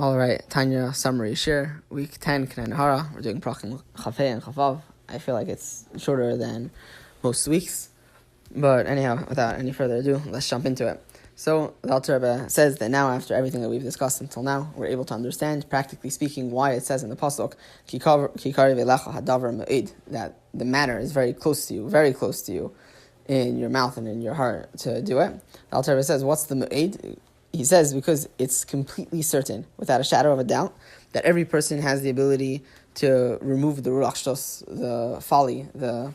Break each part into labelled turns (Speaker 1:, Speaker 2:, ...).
Speaker 1: All right, Tanya Summary Shiur, week 10, K'nai Nahara. We're doing Prachim Chafei and Chavav. I feel like it's shorter than most weeks. But anyhow, without any further ado, let's jump into it. So, the Alter Rebbe says that now, after everything that we've discussed until now, we're able to understand, practically speaking, why it says in the Pasuk, Kikari velecha hadavar me'id, that the matter is very close to you, in your mouth and in your heart to do it. The Alter Rebbe says, what's the me'id? He says because it's completely certain, without a shadow of a doubt, that every person has the ability to remove the ruach shtos, the folly, the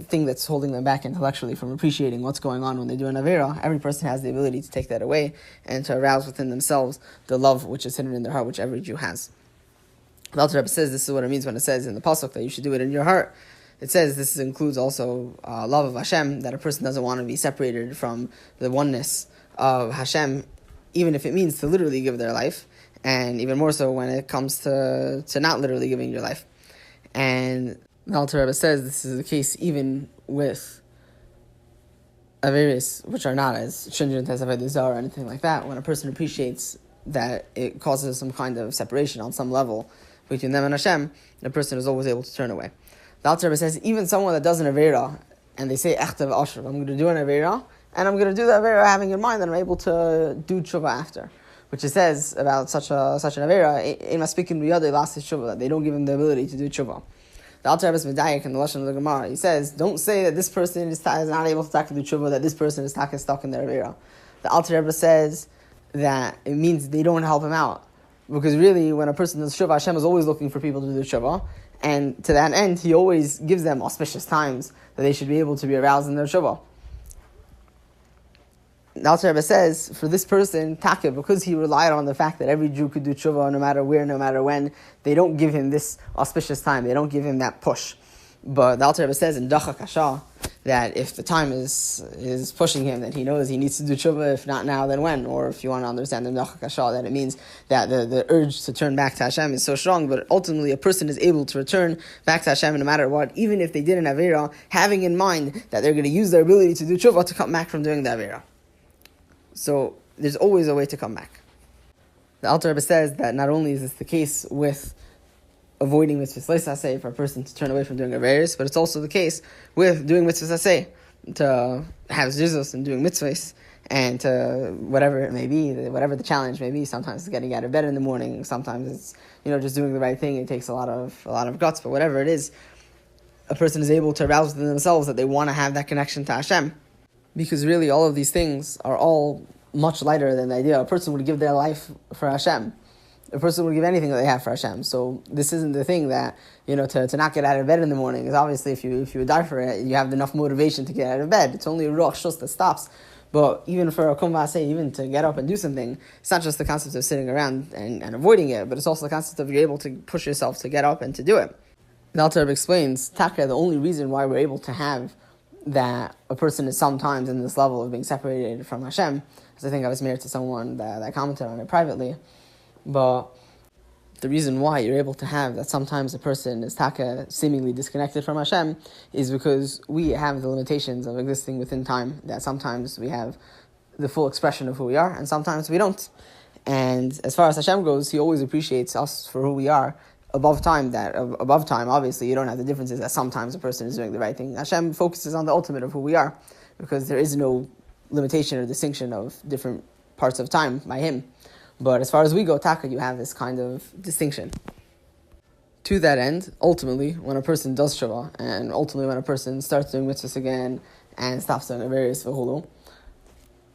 Speaker 1: thing that's holding them back intellectually from appreciating what's going on when they do an avera. Every person has the ability to take that away and to arouse within themselves the love which is hidden in their heart, which every Jew has. The Alter Rebbe says this is what it means when it says in the pasuk that you should do it in your heart. It says this includes also love of Hashem, that a person doesn't want to be separated from the oneness of Hashem, even if it means to literally give their life, and even more so when it comes to not literally giving your life. And the Alter Rebbe says this is the case even with averis, which are not as stringent as avodah zarah or anything like that. When a person appreciates that it causes some kind of separation on some level between them and Hashem, the person is always able to turn away. The Alter Rebbe says even someone that does an avera, and they say echtav ashrav, I'm going to do an avera, and I'm going to do that avera having in mind that I'm able to do tshuva after. Which it says about such an avera, that they don't give him the ability to do tshuva. The Alter Rebbe is medayek in the Lashon of the Gemara. He says, don't say that this person is not able to do tshuva, that this person is stuck in their avera. The Alter Rebbe says that it means they don't help him out. Because really, when a person does tshuva, Hashem is always looking for people to do tshuva. And to that end, He always gives them auspicious times that they should be able to be aroused in their tshuva. The Alter Rebbe says, for this person, Taka, because he relied on the fact that every Jew could do tshuva no matter where, no matter when, they don't give him this auspicious time, they don't give him that push. But the Alter Rebbe says in Dacha Kasha, that if the time is pushing him, that he knows he needs to do tshuva, if not now, then when? Or if you want to understand the Dacha Kasha, that it means that the urge to turn back to Hashem is so strong, but ultimately a person is able to return back to Hashem no matter what, even if they did an Avera, having in mind that they're going to use their ability to do tshuva to come back from doing the Avera. So there's always a way to come back. The Alter Rebbe says that not only is this the case with avoiding mitzvahs leisaseh for a person to turn away from doing averos, but it's also the case with doing mitzvahs aseh, to have zizos and doing mitzvahs, and to whatever it may be, whatever the challenge may be. Sometimes it's getting out of bed in the morning. Sometimes it's just doing the right thing. It takes a lot of guts, but whatever it is, a person is able to arouse within themselves that they want to have that connection to Hashem. Because really, all of these things are all much lighter than the idea a person would give their life for Hashem. A person would give anything that they have for Hashem. So this isn't the thing that, to not get out of bed in the morning is obviously if you would die for it, you have enough motivation to get out of bed. It's only a ruach shus that stops. But even for a kum v'aseh, even to get up and do something, it's not just the concept of sitting around and avoiding it, but it's also the concept of you're able to push yourself to get up and to do it. The Alter Rebbe explains, Taka, the only reason why we're able to have that a person is sometimes in this level of being separated from Hashem, because I think I was married to someone that commented on it privately, but the reason why you're able to have that sometimes a person is taka seemingly disconnected from Hashem is because we have the limitations of existing within time, that sometimes we have the full expression of who we are and sometimes we don't. And as far as Hashem goes, He always appreciates us for who we are. Above time, obviously, you don't have the differences that sometimes a person is doing the right thing. Hashem focuses on the ultimate of who we are, because there is no limitation or distinction of different parts of time by Him. But as far as we go, Taka, you have this kind of distinction. To that end, ultimately, when a person does tshuva, and ultimately when a person starts doing mitzvahs again, and stops doing various v'hulu,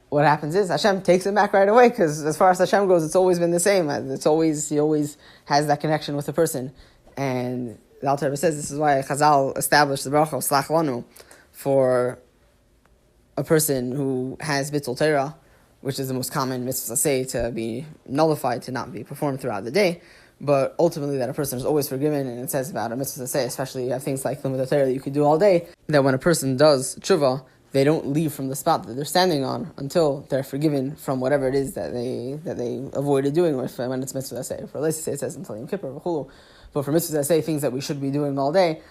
Speaker 1: what happens is Hashem takes him back right away, because as far as Hashem goes, it's always been the same. He always has that connection with the person. And the Alter Rebbe says this is why Chazal established the bracha of Slach Lanu for a person who has bittul Torah, which is the most common mitzvah say to be nullified, to not be performed throughout the day. But ultimately that a person is always forgiven, and it says about a mitzvah say, especially you have things like limud Torah that you could do all day, that when a person does tshuva, they don't leave from the spot that they're standing on until they're forgiven from whatever it is that they avoided doing when it's mitzvah say. For let's say it says until Yom Kippur, but for mitzvah say, things that we should be doing all day,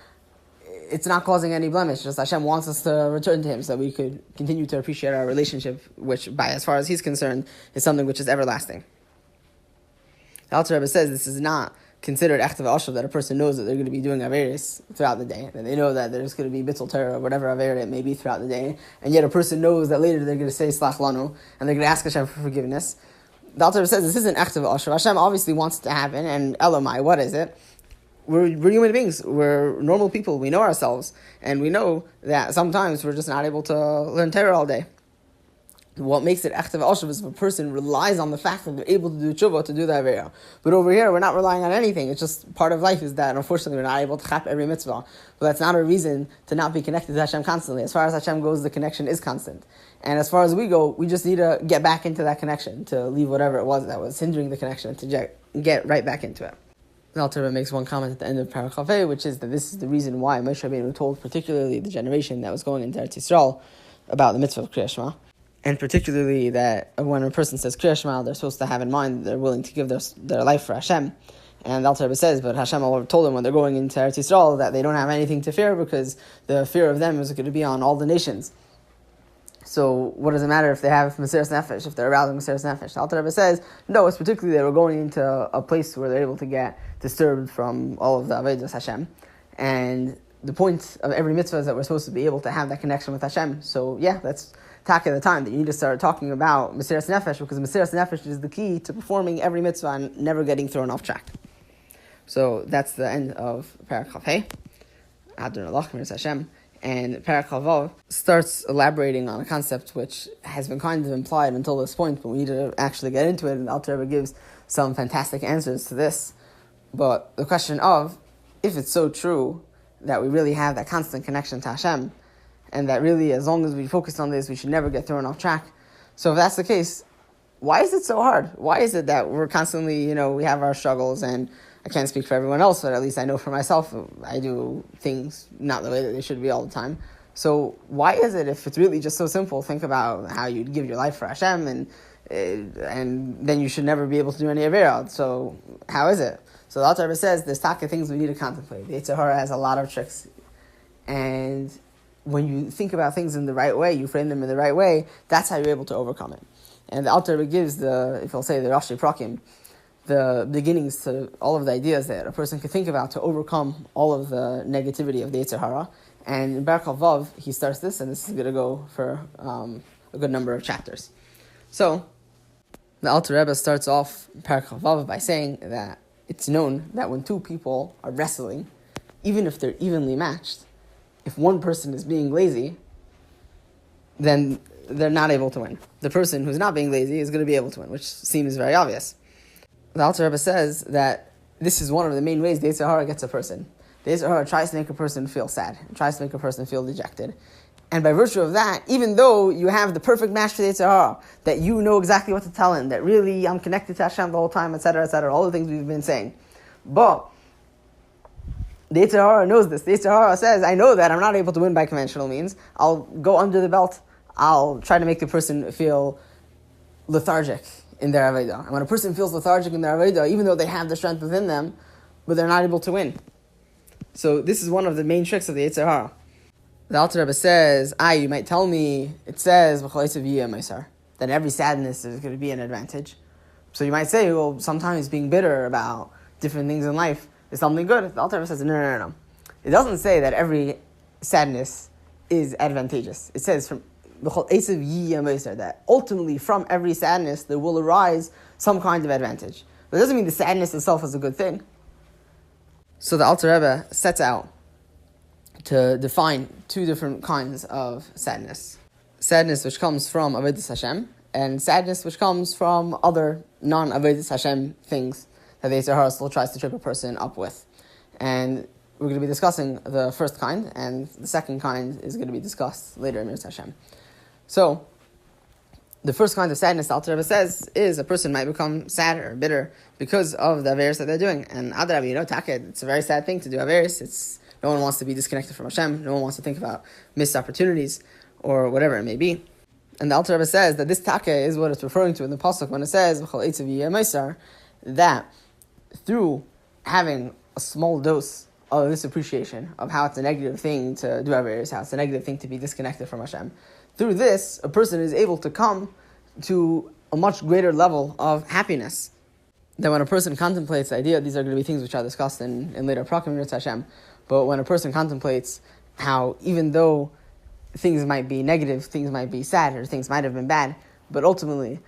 Speaker 1: it's not causing any blemish. Just Hashem wants us to return to Him so that we could continue to appreciate our relationship, which, by as far as He's concerned, is something which is everlasting. The Alter Rebbe says this is not considered echtav ashav, that a person knows that they're going to be doing averis throughout the day, and they know that there's going to be bittul Torah or whatever aver it may be throughout the day, and yet a person knows that later they're going to say slach lanu, and they're going to ask Hashem for forgiveness. The Alter Rebbe says this isn't echtav ashav. Hashem obviously wants it to happen, and Elamai, what is it? We're human beings. We're normal people. We know ourselves, and we know that sometimes we're just not able to learn Torah all day. What makes it echtav ashav is if a person relies on the fact that they're able to do tshuva, to do the avera. But over here, we're not relying on anything. It's just part of life is that, unfortunately, we're not able to chap every mitzvah. But that's not a reason to not be connected to Hashem constantly. As far as Hashem goes, the connection is constant. And as far as we go, we just need to get back into that connection, to leave whatever it was that was hindering the connection, to get right back into it. The Alter Rebbe makes one comment at the end of Paragraph A, which is that this is the reason why Moshe Rabbeinu told particularly the generation that was going into Eretz Yisrael about the mitzvah of Kriyas Shema. And particularly that when a person says Kriyas Shema, they're supposed to have in mind that they're willing to give their life for Hashem. And the Alter Rebbe says, but Hashem told them when they're going into Eretz Yisrael that they don't have anything to fear, because the fear of them is going to be on all the nations. So what does it matter if they have Mesiras Nefesh, if they're arousing Mesiras Nefesh? The Alter Rebbe says, no, it's particularly they were going into a place where they're able to get disturbed from all of the Avodas Hashem. And the point of every mitzvah is that we're supposed to be able to have that connection with Hashem. So yeah, that's taka the time that you need to start talking about Mesiras Nefesh, because Mesiras Nefesh is the key to performing every mitzvah and never getting thrown off track. So that's the end of Paragraph Hey. Adon Alach Miras Hashem. And Paragraph Vav starts elaborating on a concept which has been kind of implied until this point, but we need to actually get into it, and Alter Rebbe gives some fantastic answers to this. But the question of, if it's so true that we really have that constant connection to Hashem, and that really, as long as we focus on this, we should never get thrown off track. So if that's the case, why is it so hard? Why is it that we're constantly, we have our struggles, and I can't speak for everyone else, but at least I know for myself, I do things not the way that they should be all the time. So why is it, if it's really just so simple, think about how you'd give your life for Hashem, and then you should never be able to do any avera. So how is it? So the Alter Rebbe says there's taka things we need to contemplate. The Yetzer Hara has a lot of tricks, and when you think about things in the right way, you frame them in the right way, that's how you're able to overcome it. And the Alter Rebbe gives the Rashi Prakim, the beginnings to all of the ideas that a person could think about to overcome all of the negativity of the Yetzer Hara. And in Paragraph Vav, he starts this, and this is going to go for a good number of chapters. So, the Alter Rebbe starts off Paragraph Vav by saying that it's known that when two people are wrestling, even if they're evenly matched, if one person is being lazy, then they're not able to win. The person who's not being lazy is going to be able to win, which seems very obvious. The Alter Rebbe says that this is one of the main ways the Yetzer Hara gets a person. The Yetzer Hara tries to make a person feel sad, tries to make a person feel dejected. And by virtue of that, even though you have the perfect match for the Yetzer Hara, that you know exactly what to tell him, that really I'm connected to Hashem the whole time, etc., all the things we've been saying. But the Yetzer Hara knows this. The Yetzer Hara says, I know that I'm not able to win by conventional means. I'll go under the belt. I'll try to make the person feel lethargic in their Avodah. And when a person feels lethargic in their Avodah, even though they have the strength within them, but they're not able to win. So this is one of the main tricks of the Yetzer Hara. The Alter Rebbe says, you might tell me, it says, that every sadness is going to be an advantage. So you might say, well, sometimes being bitter about different things in life is something good. The Alter Rebbe says, no. It doesn't say that every sadness is advantageous. It says that ultimately from every sadness there will arise some kind of advantage. But it doesn't mean the sadness itself is a good thing. So the Alter Rebbe sets out to define two different kinds of sadness. Sadness which comes from Avodas Hashem, and sadness which comes from other non-Avodas Hashem things that the Yetzer Hara still tries to trip a person up with. And we're going to be discussing the first kind, and the second kind is going to be discussed later in Miras Hashem. So, the first kind of sadness, the Alter Rebbe says, is a person might become sad or bitter because of the averis that they're doing. And Adrab, it's a very sad thing to do averis. No one wants to be disconnected from Hashem. No one wants to think about missed opportunities or whatever it may be. And the Alter Rebbe says that this taka is what it's referring to in the pasuk when it says that through having a small dose of this appreciation of how it's a negative thing to do averis, how it's a negative thing to be disconnected from Hashem, through this, a person is able to come to a much greater level of happiness. that when a person contemplates the idea, these are going to be things which are discussed in later Prakim Hashem, but when a person contemplates how even though things might be negative, things might be sad, or things might have been bad, but ultimately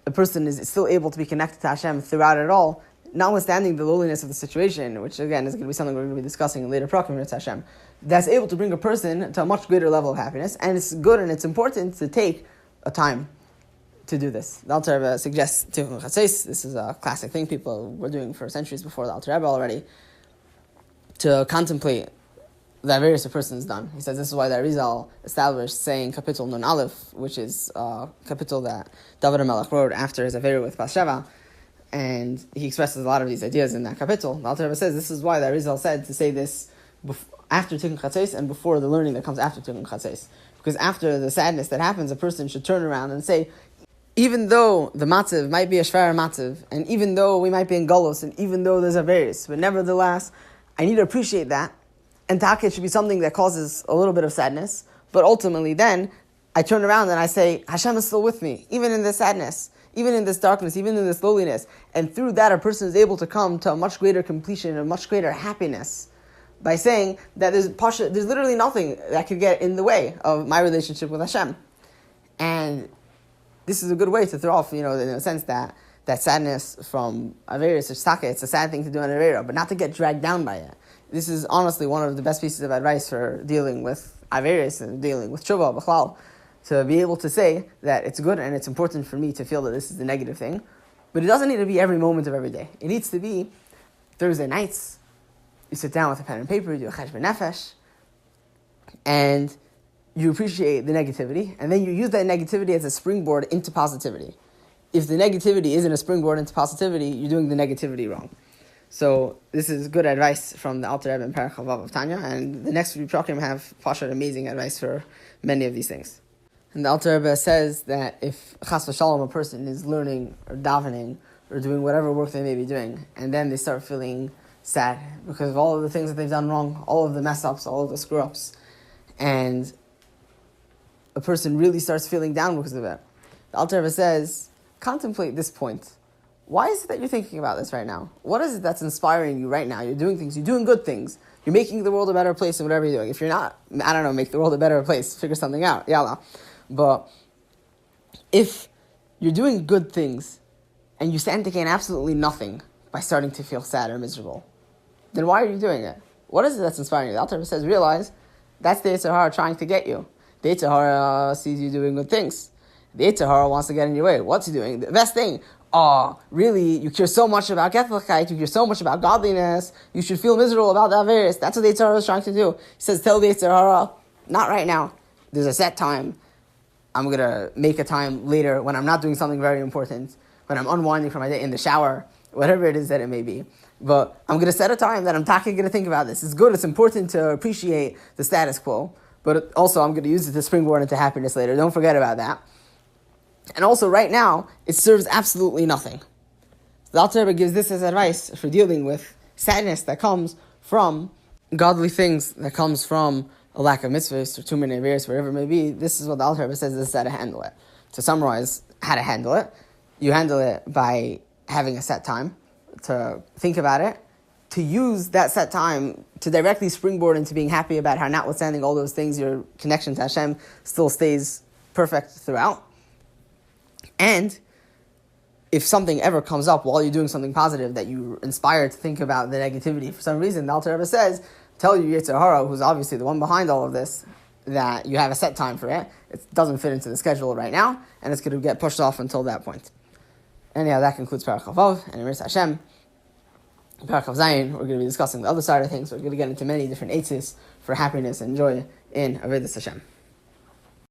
Speaker 1: a person is still able to be connected to Hashem throughout it all, notwithstanding the lowliness of the situation, which again is going to be something we're going to be discussing in later Prakim Hashem, that's able to bring a person to a much greater level of happiness, and it's good and it's important to take a time to do this. The Alter Rebbe suggests Tikkun Chatzos. This is a classic thing people were doing for centuries before the Alter Rebbe already, to contemplate the Averis a person has done. He says this is why the Arizal established saying Kapitel Nun Aleph, which is a kapitel that David HaMelech wrote after his Aver with Bathsheba, and he expresses a lot of these ideas in that kapitel. The Alter Rebbe says this is why the Arizal said to say this after Tikkun Chatzos and before the learning that comes after Tikkun Chatzos. Because after the sadness that happens, a person should turn around and say, even though the matziv might be a shver matziv, and even though we might be in galus, and even though there's Averis, but nevertheless, I need to appreciate that. And Taka should be something that causes a little bit of sadness, but ultimately then, I turn around and I say, Hashem is still with me, even in this sadness, even in this darkness, even in this lowliness. And through that, a person is able to come to a much greater completion, a much greater happiness, by saying that there's literally nothing that could get in the way of my relationship with Hashem. And this is a good way to throw off, in a sense that sadness from Averis or Sake, it's a sad thing to do on Avera, but not to get dragged down by it. This is honestly one of the best pieces of advice for dealing with Averis and dealing with Tshuva, B'chlal, to be able to say that it's good and it's important for me to feel that this is the negative thing, but it doesn't need to be every moment of every day. It needs to be Thursday nights, you sit down with a pen and paper, you do a cheshbon nefesh, and you appreciate the negativity, and then you use that negativity as a springboard into positivity. If the negativity isn't a springboard into positivity, you're doing the negativity wrong. So this is good advice from the Alter Rebbe in Parach Chavav of Tanya, and the next few Prakim have Pashat amazing advice for many of these things. And the Alter Rebbe says that if Chas v'Shalom, a person is learning or davening or doing whatever work they may be doing, and then they start feeling sad because of all of the things that they've done wrong, all of the mess-ups, all of the screw-ups, and a person really starts feeling down because of it, the Alter Rebbe says, contemplate this point. Why is it that you're thinking about this right now? What is it that's inspiring you right now? You're doing things, you're doing good things. You're making the world a better place in whatever you're doing. If you're not, make the world a better place. Figure something out. Yalla. But if you're doing good things and you stand to gain absolutely nothing by starting to feel sad or miserable, then why are you doing it? What is it that's inspiring you? The Alter Rebbe says, realize that's the Yetzer Hara trying to get you. The Yetzer Hara sees you doing good things. The Yetzer Hara wants to get in your way. What's he doing? The best thing. Oh, really? You care so much about Getlichkeit, you care so much about godliness, you should feel miserable about that Averis. That's what the Yetzer Hara is trying to do. He says, tell the Yetzer Hara, not right now. There's a set time. I'm going to make a time later when I'm not doing something very important, when I'm unwinding from my day in the shower, whatever it is that it may be. But I'm going to set a time that I'm talking going to think about this. It's good, it's important to appreciate the status quo, but also I'm going to use it to springboard into happiness later. Don't forget about that. And also, right now, it serves absolutely nothing. The Alter Rebbe gives this as advice for dealing with sadness that comes from godly things, that comes from a lack of mitzvahs or too many averos, whatever it may be. This is what the Alter Rebbe says, this is how to handle it. To summarize how to handle it, you handle it by having a set time to think about it, to use that set time to directly springboard into being happy about how, notwithstanding all those things, your connection to Hashem still stays perfect throughout. And if something ever comes up while you're doing something positive that you're inspired to think about the negativity for some reason, the Alter Rebbe says, tell your Yetzer Hara, who's obviously the one behind all of this, that you have a set time for it. It doesn't fit into the schedule right now, and it's going to get pushed off until that point. Anyhow, that concludes Parach Chavav, and Emes Hashem. In Parach Chav Zayin, we're going to be discussing the other side of things. We're going to get into many different eitzes for happiness and joy in Avodas Hashem.